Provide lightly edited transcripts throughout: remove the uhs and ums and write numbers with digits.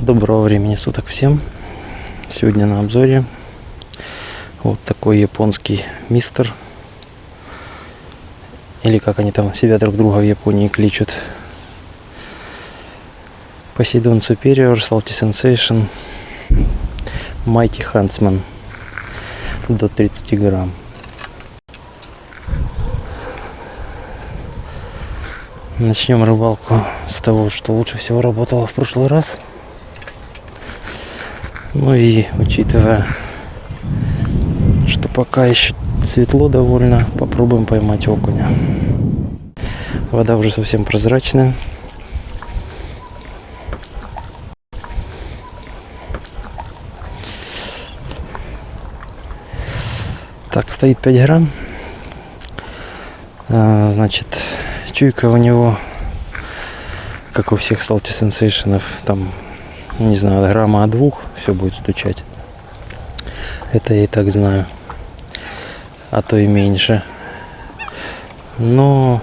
Доброго времени суток всем. Сегодня на обзоре вот такой японский мистер, или как они там себя друг друга в Японии кличут. Poseidon Superior, Salty Sensation, Mighty Huntsman до 30 грамм. Начнем рыбалку с того, что лучше всего работало в прошлый раз. Ну и учитывая, что пока еще светло довольно, попробуем поймать окуня. Вода уже совсем прозрачная. Так, стоит 5 грамм. Значит, чуйка у него, как у всех Salty Sensation, там, не знаю, от грамма от 2 все будет стучать. Это я и так знаю. А то и меньше. Но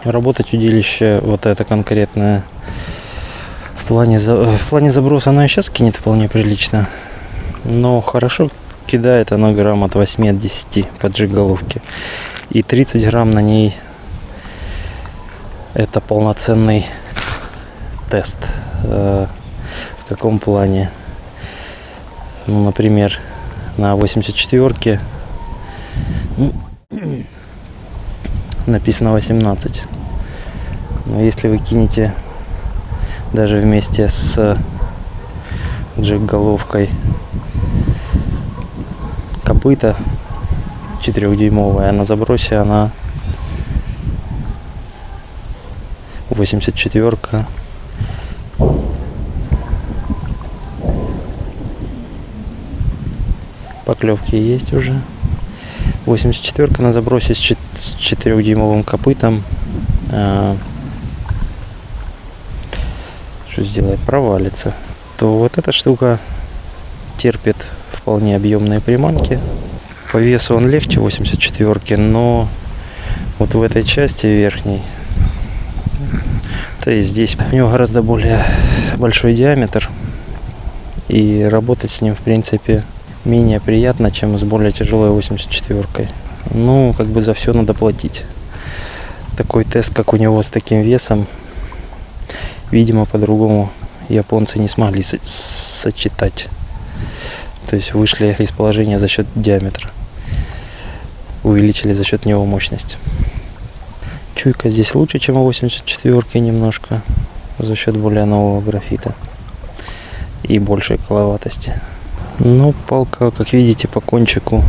работать удилище вот это конкретное в плане заброса оно и сейчас кинет вполне прилично. Но хорошо кидает оно грамм от 8 от 10 поджиг головки. И 30 грамм на ней это полноценный тест. В каком плане? Ну, например, на 84-ке написано 18. Но если вы кинете даже вместе с джек-головкой копыта 4-дюймовая, на забросе она 84-ка. Поклевки есть уже. 84-ка на забросе с 4-дюймовым копытом. Что сделает? Провалится. То вот эта штука терпит вполне объемные приманки. По весу он легче 84-ки, но вот в этой части верхней, то есть здесь у него гораздо более большой диаметр. И работать с ним, в принципе, менее приятно, чем с более тяжелой 84-кой. Ну, как бы за все надо платить. Такой тест, как у него с таким весом, видимо, по-другому японцы не смогли сочетать. То есть вышли из положения за счет диаметра. Увеличили за счет него мощность. Чуйка здесь лучше, чем у 84-ки немножко. За счет более нового графита. И большей коловатости. Но палка, как видите, по кончику,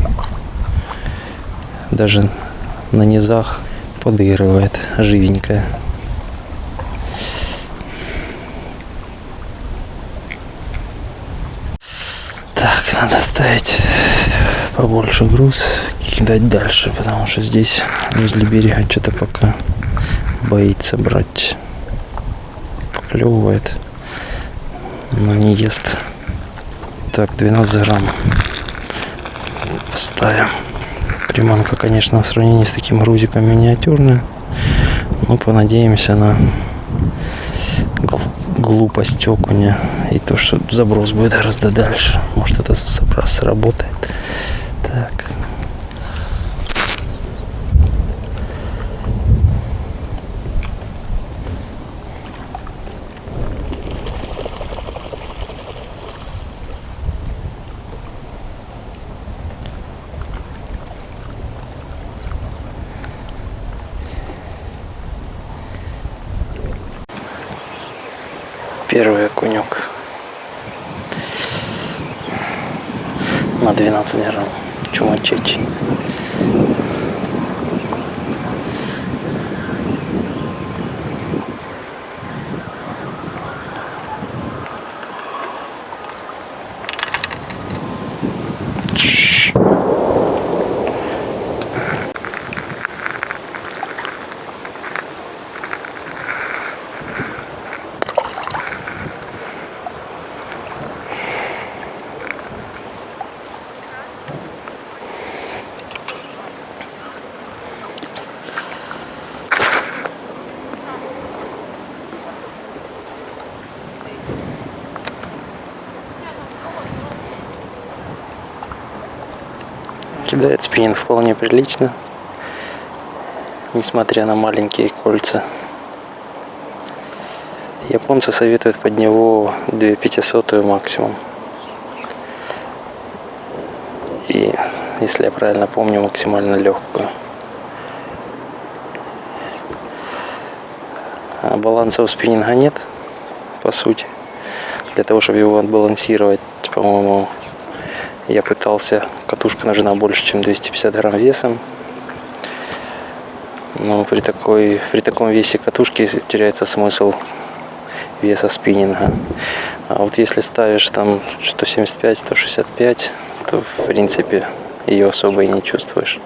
даже на низах подыгрывает, живенькая. Так, надо ставить побольше груз, кидать дальше, потому что здесь возле берега что-то пока боится брать. Поклевывает, но не ест. Так, 12 грамм поставим. Приманка, конечно, в сравнении с таким грузиком миниатюрная, но понадеемся на глупость окуня и то, что заброс будет гораздо дальше. Может, это сработает. Так. Первый окунек на 12 грамм, чумачечий. Кидает спиннинг вполне прилично, несмотря на маленькие кольца. Японцы советуют под него 2500 максимум. И, если я правильно помню, максимально легкую. А баланса у спиннинга нет, по сути. Для того, чтобы его отбалансировать, по-моему, я пытался. Катушка нужна больше, чем 250 грамм весом. Но при таком весе катушки теряется смысл веса спиннинга. А вот если ставишь там 175-165, то в принципе ее особо и не чувствуешь.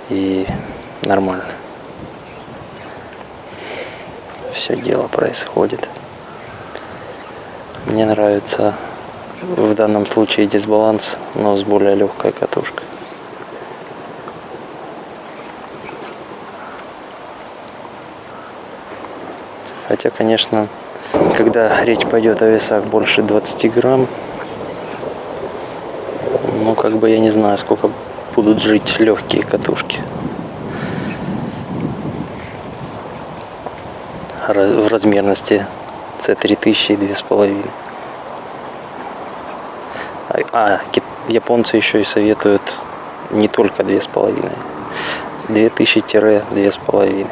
И нормально. Все дело происходит. Мне нравится в данном случае дисбаланс, но с более легкой катушкой. Хотя, конечно, когда речь пойдет о весах больше 20 грамм, ну, как бы я не знаю, сколько будут жить легкие катушки. В размерности C3000 и 2,5. Японцы еще и советуют не только 2,5. 2000-2,5.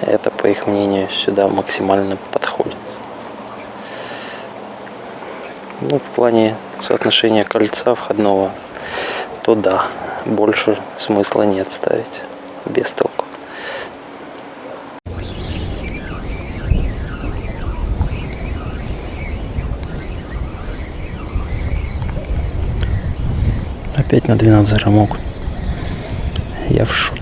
Это, по их мнению, сюда максимально подходит. Ну, в плане соотношения кольца входного, то да, больше смысла нет ставить. Без толку. Опять на 12 грамм. Я в шоке.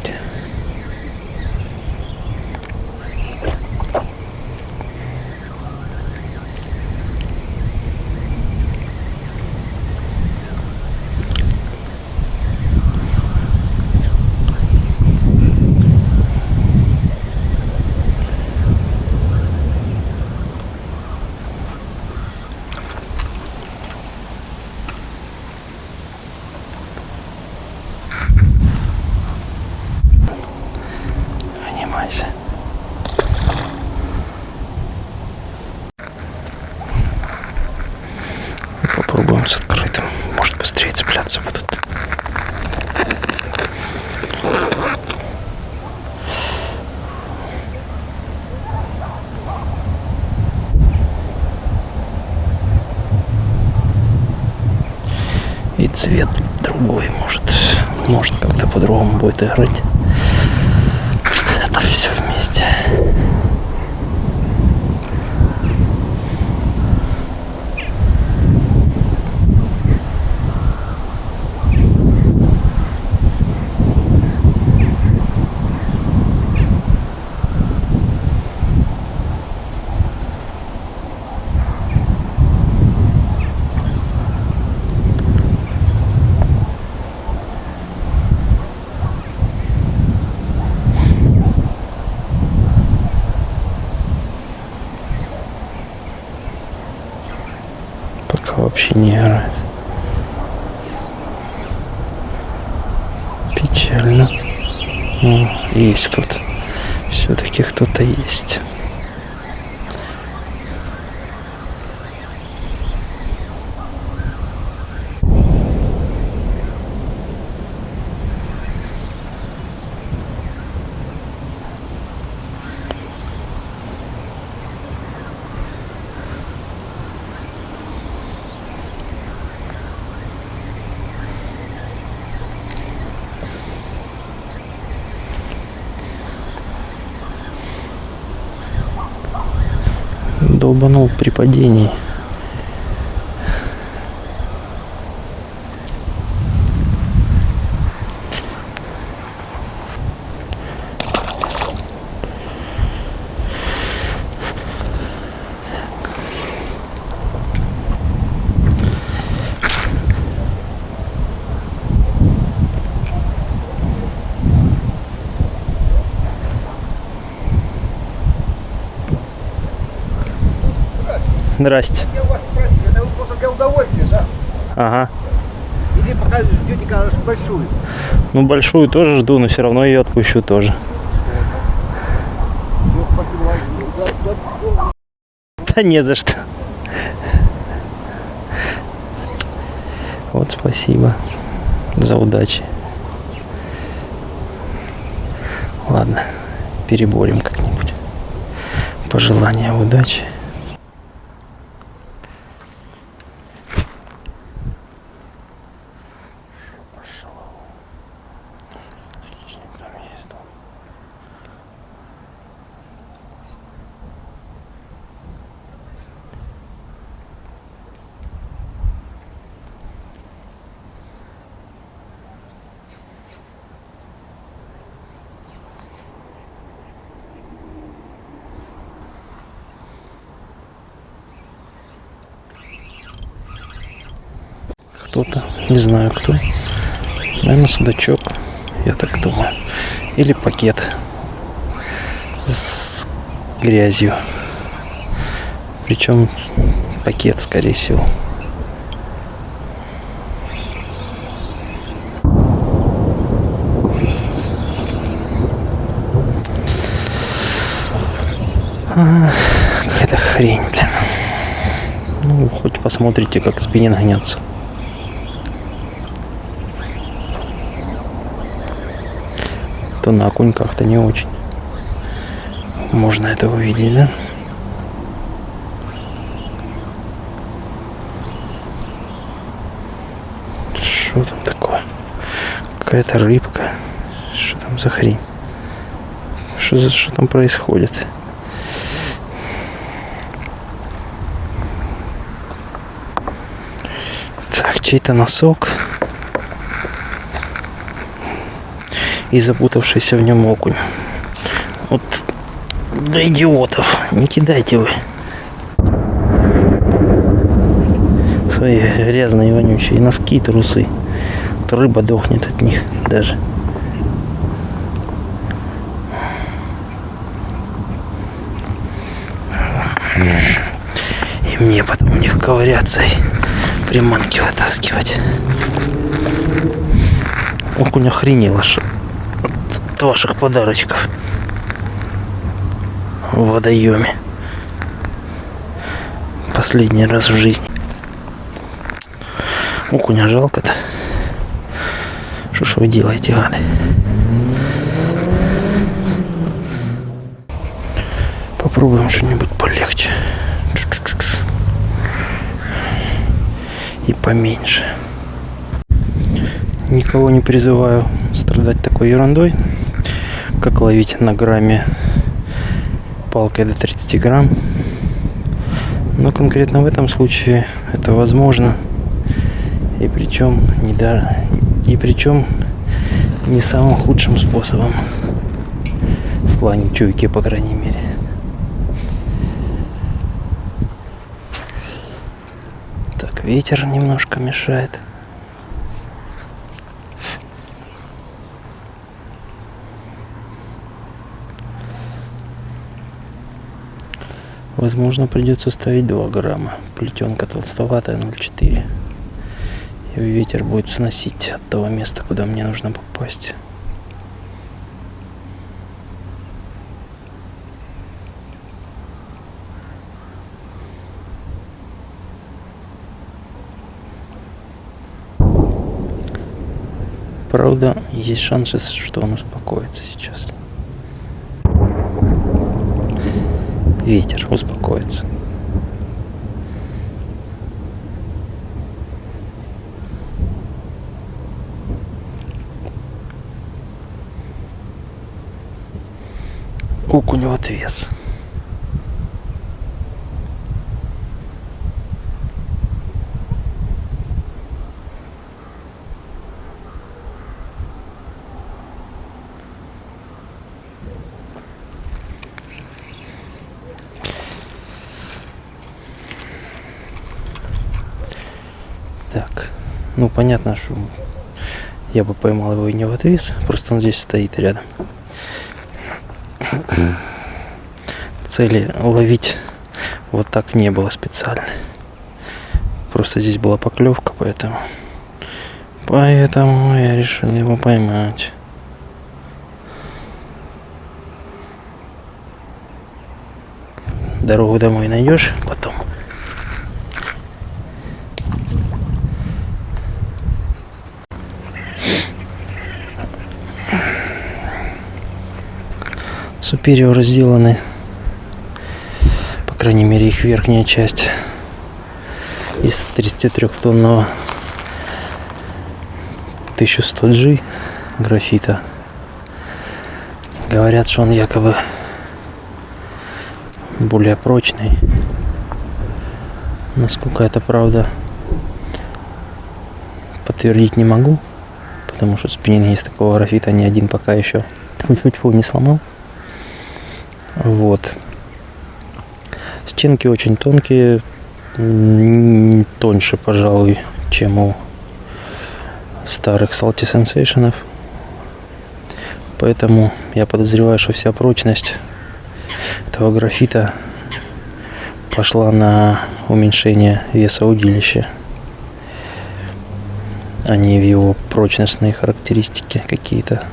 Внимайся. Попробуем с открытым. Может, быстрее цепляться будут. И цвет другой, может как-то по-другому будет играть. Это все вместе. Вообще не играет. Печально. Ну, есть тут. Все-таки кто-то есть. Долбанул при падении. Здрасте. Я у вас спросил, это вы просто для удовольствия, да? Ага. Или пока ждете, конечно, большую? Ну, большую тоже жду, но все равно ее отпущу тоже. Ну, спасибо вам. Да не за что. Вот спасибо за удачи. Ладно, переборем как-нибудь. Пожелания удачи. Кто-то, не знаю кто. Наверное, судачок, я так думаю. Или пакет с грязью. Причем пакет, скорее всего. Какая-то хрень, блин. Ну, хоть посмотрите, как спиннинг гнется. То на окуньках-то не очень. Можно это увидеть, да? Что там такое? Какая-то рыбка. Что там за хрень? Что там происходит? Так, чей-то носок. И запутавшийся в нем окунь. Вот для идиотов. Не кидайте вы свои грязные, вонючие носки, трусы. То рыба дохнет от них даже. И мне потом в них ковыряться и приманки вытаскивать. Окунь охренел аж от ваших подарочков в водоеме. Последний раз в жизни. Окуня жалко-то. Что ж вы делаете, гады? Попробуем что-нибудь полегче. И поменьше. Никого не призываю страдать такой ерундой, как ловить на грамме палкой до 30 грамм. Но конкретно в этом случае это возможно. И причем не самым худшим способом. В плане чуйки, по крайней мере. Так, ветер немножко мешает. Возможно, придется ставить 2 грамма. Плетенка толстоватая, 0,4. И ветер будет сносить от того места, куда мне нужно попасть. Правда, есть шансы, что он успокоится сейчас. Ветер успокоится. Окунь в отвес. Так, ну понятно, что я бы поймал его и не в отвес, просто он здесь стоит рядом. Цели ловить вот так не было специально. Просто здесь была поклевка, поэтому я решил его поймать. Дорогу домой найдешь потом. Супериоры сделаны, по крайней мере их верхняя часть, из 33-тонного 1100G графита. Говорят, что он якобы более прочный. Насколько это правда, подтвердить не могу, потому что спиннинг из такого графита ни один пока еще не сломал. Вот. Стенки очень тонкие, тоньше, пожалуй, чем у старых Salty Sensations. Поэтому я подозреваю, что вся прочность этого графита пошла на уменьшение веса удилища, а не в его прочностные характеристики какие-то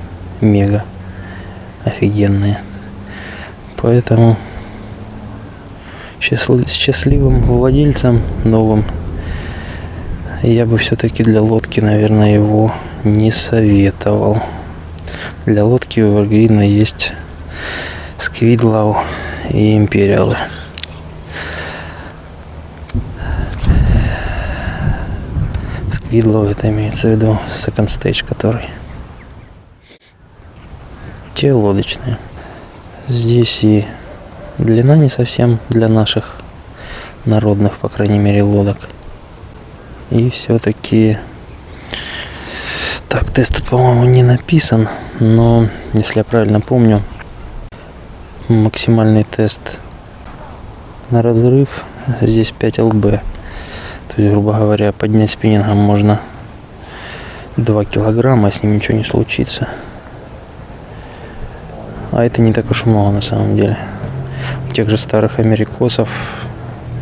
мега офигенные. Поэтому счастливым владельцам новым я бы все-таки для лодки, наверное, его не советовал. Для лодки у Evergreen есть Squidlow и Империалы. Squidlow — это имеется в виду Second Stage, который. Те лодочные. Здесь и длина не совсем для наших народных, по крайней мере, лодок. И все-таки... Так, тест тут, по-моему, не написан, но, если я правильно помню, максимальный тест на разрыв здесь 5 ЛБ. То есть, грубо говоря, поднять спиннингом можно 2 килограмма, а с ним ничего не случится. А это не так уж много на самом деле. У тех же старых америкосов,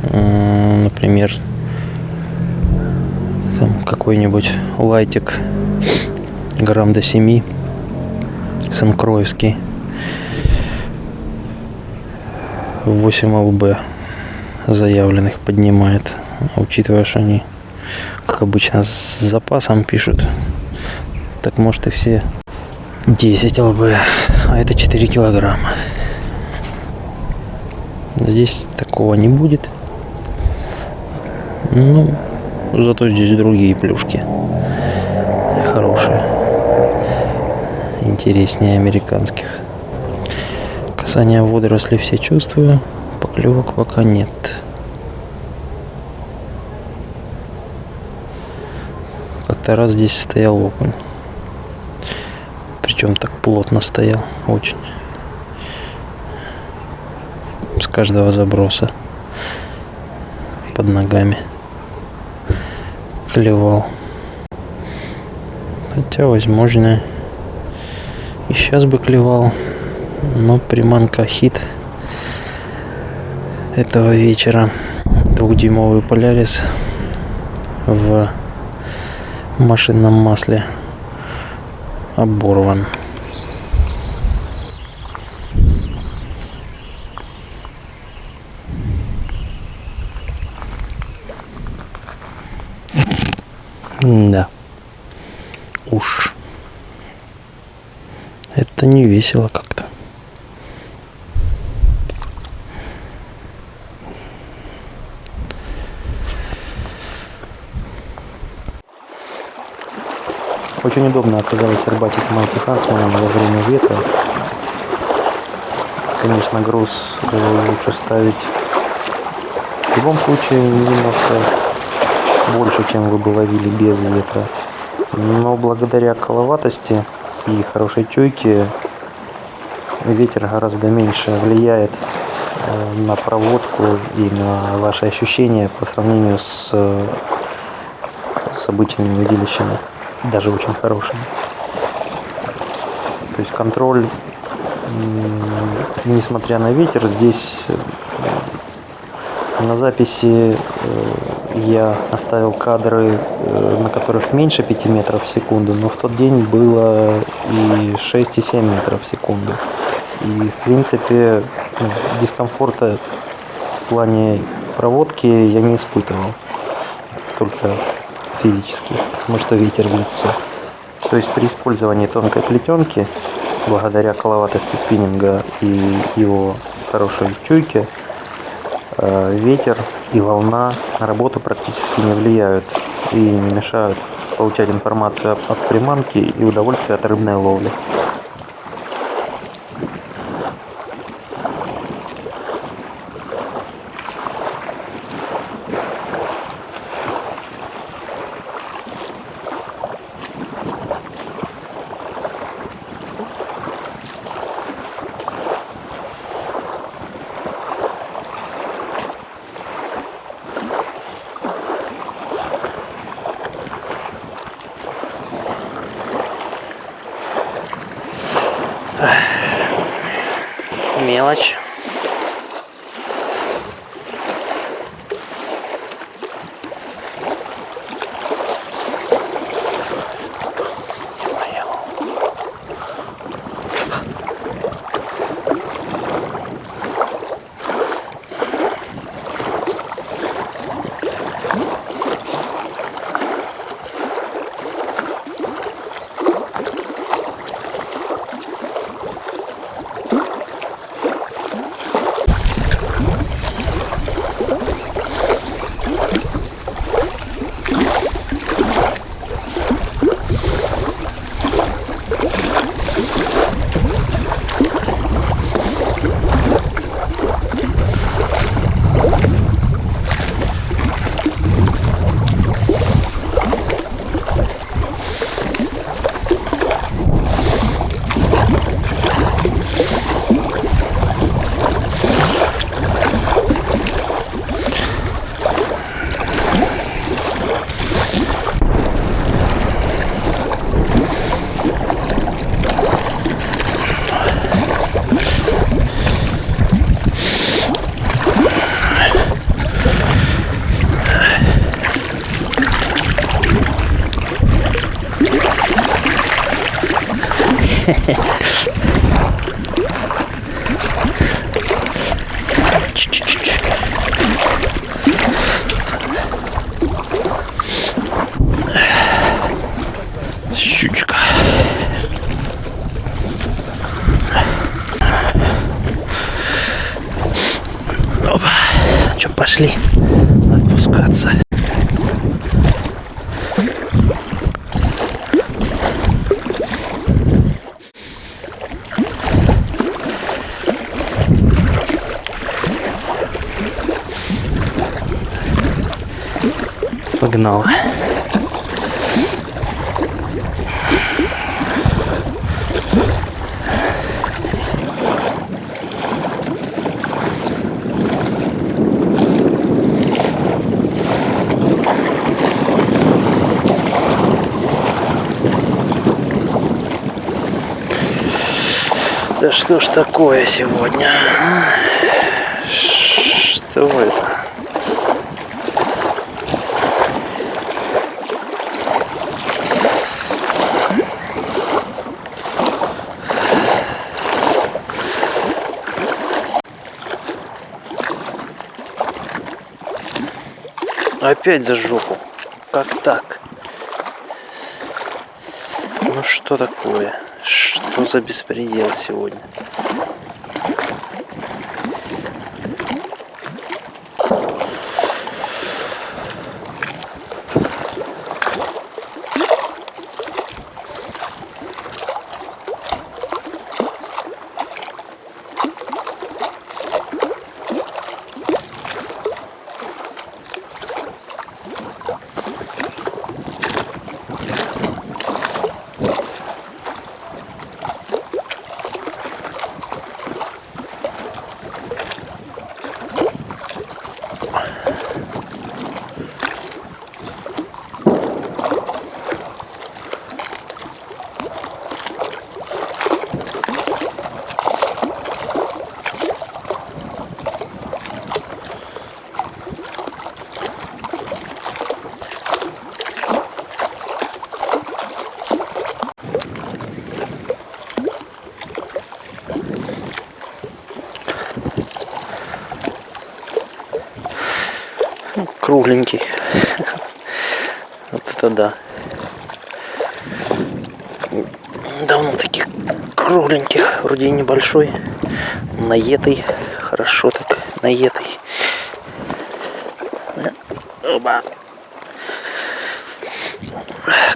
например, там какой-нибудь лайтик грамм до 7, санкроевский, 8 ЛБ заявленных поднимает. Учитывая, что они, как обычно, с запасом пишут, так может и все 10 ЛБ, а это 4 килограмма. Здесь такого не будет. Ну, зато здесь другие плюшки хорошие, интереснее американских. Касание водорослей все чувствую, поклевок пока нет. Как-то раз здесь стоял окунь. Причем так плотно стоял, очень. С каждого заброса под ногами клевал. Хотя, возможно, и сейчас бы клевал, но приманка хит этого вечера, 2-дюймовый Polaris в машинном масле, оборван. Да. Уж. Это не весело как-то. Очень удобно оказалось рыбачить Mighty Huntsman во время ветра. Конечно, груз лучше ставить в любом случае немножко больше, чем вы бы ловили без ветра. Но благодаря коловатости и хорошей чуйке ветер гораздо меньше влияет на проводку и на ваши ощущения по сравнению с обычными удилищами, даже очень хорошими. То есть контроль, несмотря на ветер, здесь На записи я оставил кадры, на которых меньше 5 метров в секунду, но в тот день было и 6, и 7 метров в секунду. И, в принципе, дискомфорта в плане проводки я не испытывал, только физически, потому что ветер в лицо. То есть при использовании тонкой плетенки, благодаря коловатости спиннинга и его хорошей чуйке, ветер и волна на работу практически не влияют и не мешают получать информацию от приманки и удовольствие от рыбной ловли. Мелочь. Щучка. Опа. Че, пошли отпускаться. Погнала. Да что ж такое сегодня? Что это? Опять за жопу. Как так? Ну что такое? Что за беспредел сегодня? кругленький. Вот это да. Давно таких кругленьких, вроде и небольшой, наетый, хорошо так, наетый. Оба.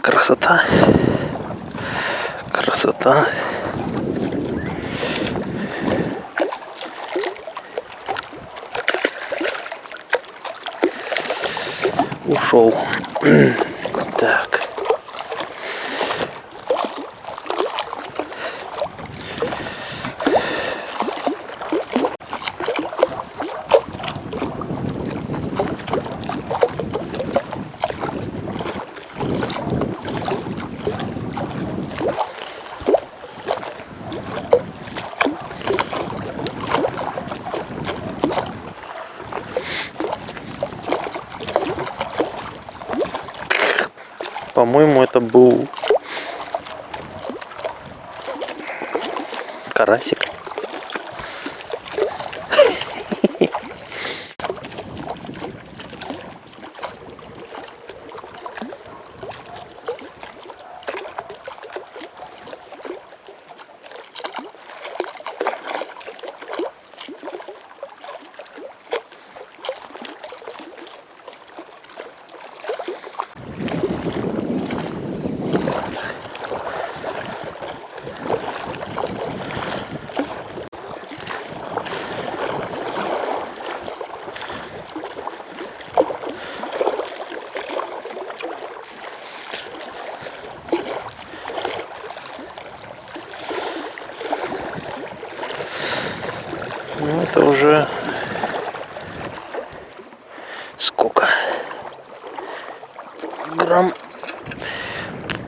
Красота. Красота. Ушел. Так. По-моему, это был карасик. Ну, это уже сколько? Грамм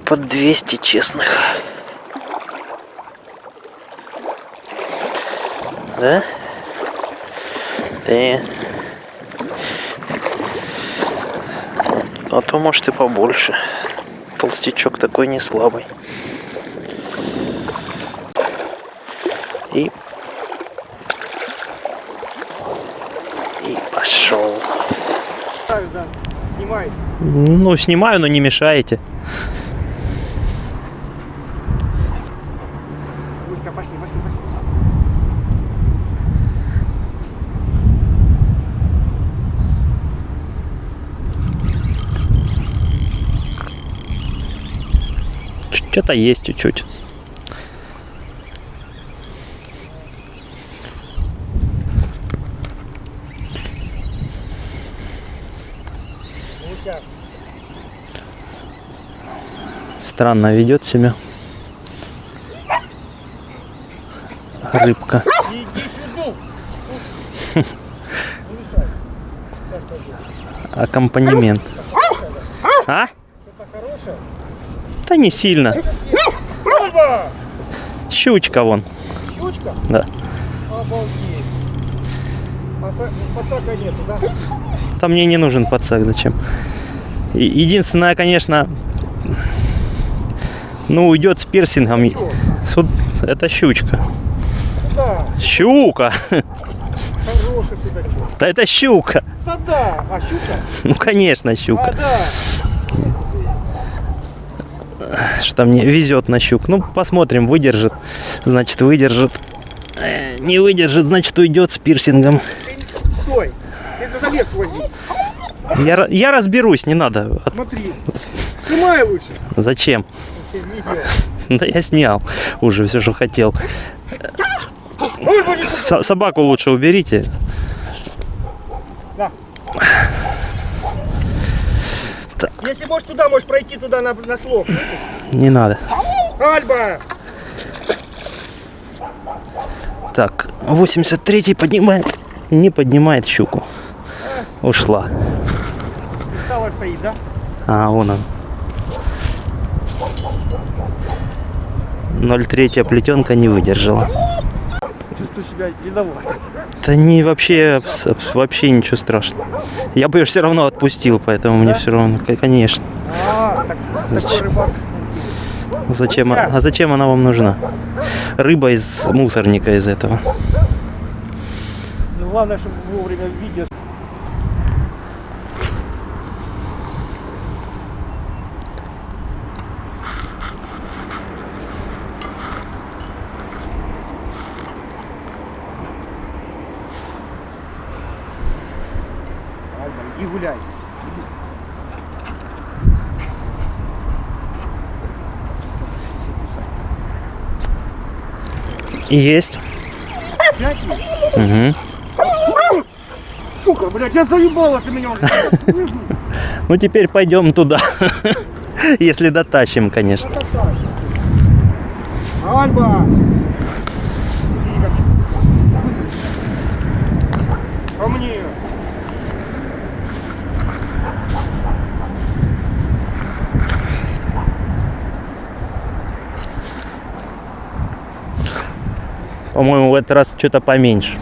под 200 честных. Да? Да. А то может и побольше. Толстячок такой не слабый. И пошел. Так, да, снимай. Ну, снимаю, но не мешаете. Лучка, пошли. Что-то есть чуть-чуть. Странно ведет себя рыбка. Иди сюда. Аккомпанемент. А? Что-то хорошее. Да не сильно. Оба! Щучка вон. Щучка? Да. Обалдеть. Подсака нету, да? Там мне не нужен подсак, зачем? Единственное, конечно, ну, уйдет с пирсингом. Это щучка. Да. Щука! Хороший ты такой. Да это щука! Да. А щука? Ну, конечно, щука. Да. Что мне везет на щук. Ну, посмотрим, выдержит. Значит, выдержит. Не выдержит, значит, уйдет с пирсингом. Стой. Это за леску возьми. Я разберусь, не надо. Смотри. Снимай лучше. Зачем? Видео. Да я снял уже все, что хотел. Ой, будет. Собаку лучше уберите. Да. Так. Если можешь туда, можешь пройти туда на слов. Слышишь? Не надо. Альба! Так, 83-й поднимает. Не поднимает щуку. Ушла. Стала стоит, да? А, вон он. 0,3 плетенка не выдержала. Чувствую себя виноват. Да не, вообще ничего страшного. Я бы ее все равно отпустил, поэтому мне все равно, конечно. Так, такой рыбак. Зачем, а зачем она вам нужна? Рыба из мусорника из этого. Ну, главное, чтобы вовремя видео. гуляй. Есть. 5 есть? Угу. Сука, блядь, я заебала ты меня уже. Ну теперь пойдем туда. Если дотащим, конечно. Альба! Ко мне! По-моему, в этот раз что-то поменьше.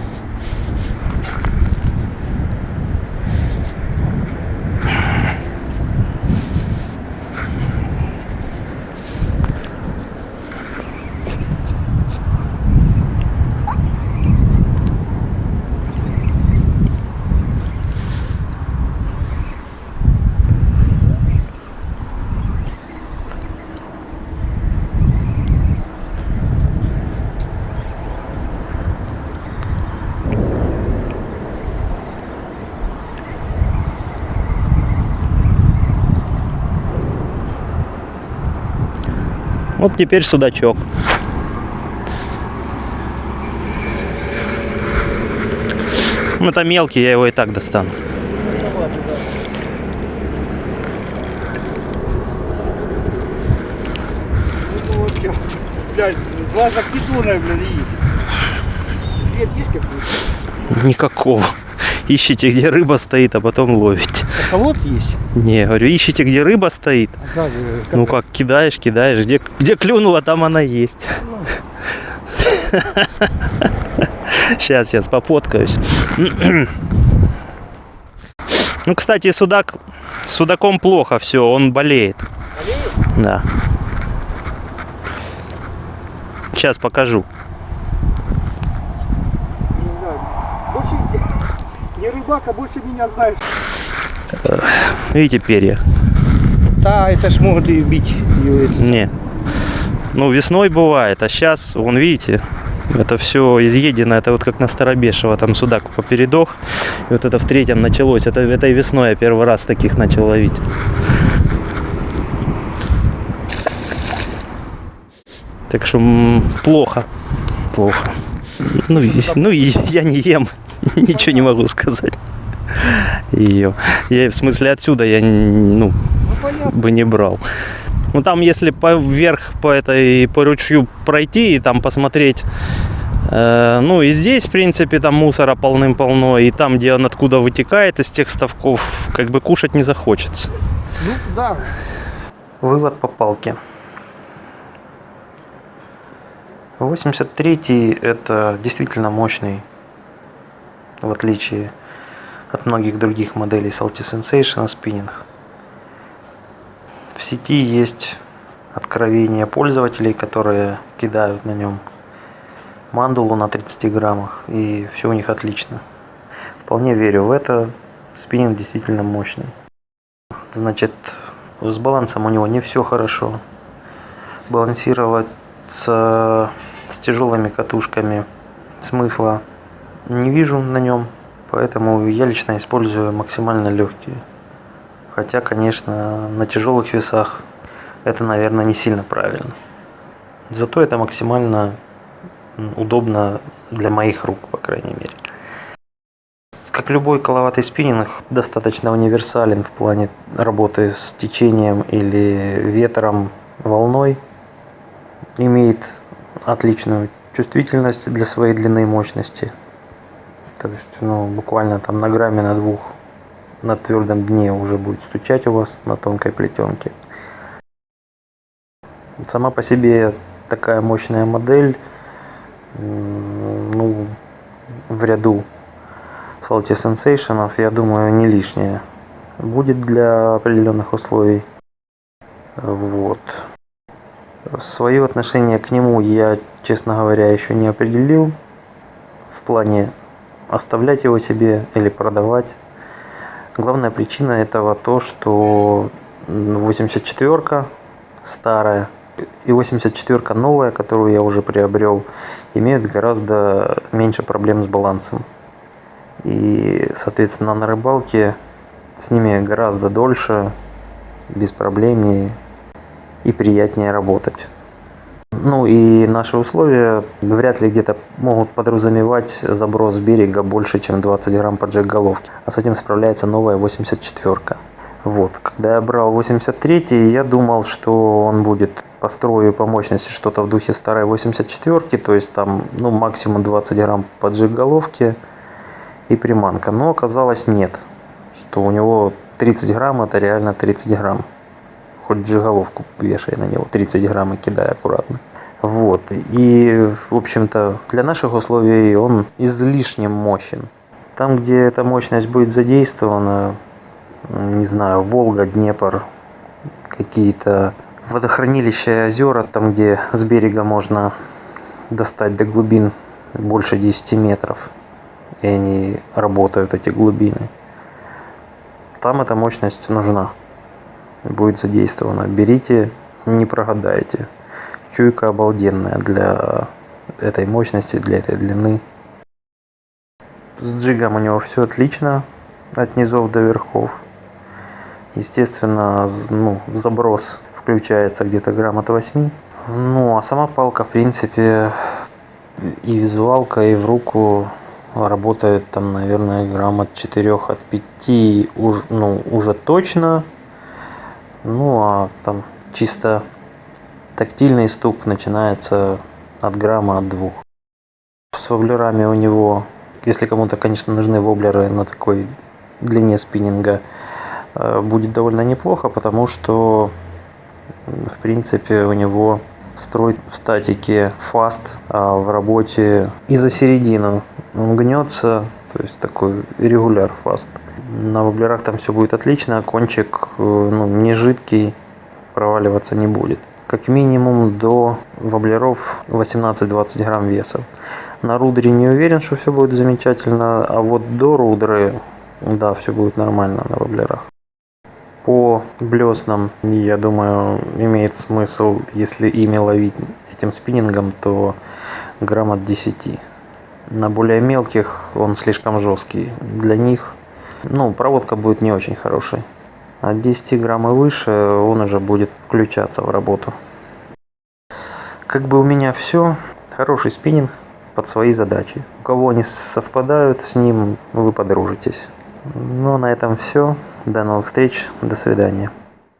Вот теперь судачок. Ну, это мелкий, я его и так достану. Блядь, 2 закидона, блядь, есть. Свет есть какой-то? Никакого. Ищите, где рыба стоит, а потом ловите. Колод есть? Не, говорю, ищите, где рыба стоит. А как? Ну как, кидаешь, где клюнула, там она есть. Сейчас пофоткаюсь. Ну, кстати, с судаком плохо все, он болеет. Болеет? Да. Сейчас покажу. Не знаю. Больше не рыбак, а больше меня знаешь. Видите, перья? Да, это ж могут и убить. Не. Ну, весной бывает, а сейчас, вон, видите, это все изъедено, это вот как на Старобешево, там судак попередох, и вот это в 3-м началось, это этой весной я первый раз таких начал ловить. Так что плохо. Ну, я не ем, ничего не могу сказать. Ее. Я в смысле отсюда я бы не брал. Ну там если вверх по ручью пройти и там посмотреть, ну и здесь в принципе там мусора полным-полно, и там где он откуда вытекает из тех ставков, как бы кушать не захочется. Ну да. Вывод по палке. 83-й это действительно мощный, в отличие от многих других моделей Salty Sensation спиннинг. В сети есть откровения пользователей, которые кидают на нем мандулу на 30 граммах, и все у них отлично. Вполне верю в это, спиннинг действительно мощный. Значит, с балансом у него не все хорошо. Балансировать с тяжелыми катушками смысла не вижу на нем, поэтому я лично использую максимально легкие. Хотя, конечно, на тяжелых весах это, наверное, не сильно правильно. Зато это максимально удобно для моих рук, по крайней мере. Как любой коловатый спиннинг, достаточно универсален в плане работы с течением или ветром, волной. Имеет отличную чувствительность для своей длины и мощности. То есть, буквально там на грамме, на 2 на твердом дне уже будет стучать у вас на тонкой плетенке. Сама по себе такая мощная модель, в ряду Salty Sensation, я думаю, не лишняя будет для определенных условий. Вот. Свое отношение к нему я, честно говоря, еще не определил в плане оставлять его себе или продавать. Главная причина этого то, что 84-ка старая и 84-ка новая, которую я уже приобрел, имеют гораздо меньше проблем с балансом. И, соответственно, на рыбалке С ними гораздо дольше, беспроблемнее и приятнее работать. Ну и наши условия вряд ли где-то могут подразумевать заброс с берега больше, чем 20 грамм поджиг головки. А с этим справляется новая 84-ка. Вот. Когда я брал 83-й, я думал, что он будет по строю и по мощности что-то в духе старой 84-ки, то есть там максимум 20 грамм поджиг головки и приманка. Но оказалось нет, что у него 30 грамм это реально 30 грамм. Хоть джиголовку вешай на него, 30 грамм и кидай аккуратно. Вот. И, в общем-то, для наших условий он излишне мощен. Там, где эта мощность будет задействована, не знаю, Волга, Днепр, какие-то водохранилища и озера, там, где с берега можно достать до глубин больше 10 метров, и они работают, эти глубины. Там эта мощность нужна, будет задействована. Берите, не прогадаете. Чуйка обалденная для этой мощности, для этой длины. С джигом у него все отлично, от низов до верхов. Естественно, заброс включается где-то грамм от 8. Ну, а сама палка, в принципе, и визуалка, и в руку работает там, наверное, грамм от 4, от 5 уже точно. Ну, а там чисто тактильный стук начинается от грамма от 2. С воблерами у него, если кому-то, конечно, нужны воблеры на такой длине спиннинга, будет довольно неплохо, потому что, в принципе, у него строй в статике фаст, а в работе и за середину он гнется, то есть такой регуляр фаст. На воблерах там все будет отлично, а кончик не жидкий, проваливаться не будет. Как минимум до воблеров 18-20 грамм веса. На рудере не уверен, что все будет замечательно, а вот до рудера, да, все будет нормально на воблерах. По блеснам, я думаю, имеет смысл, если ими ловить этим спиннингом, то грамм от 10. На более мелких он слишком жесткий. Для них, проводка будет не очень хорошей. От 10 грамм и выше он уже будет включаться в работу. Как бы у меня все. Хороший спиннинг под свои задачи. У кого они совпадают, с ним вы подружитесь. Ну, на этом все. До новых встреч. До свидания.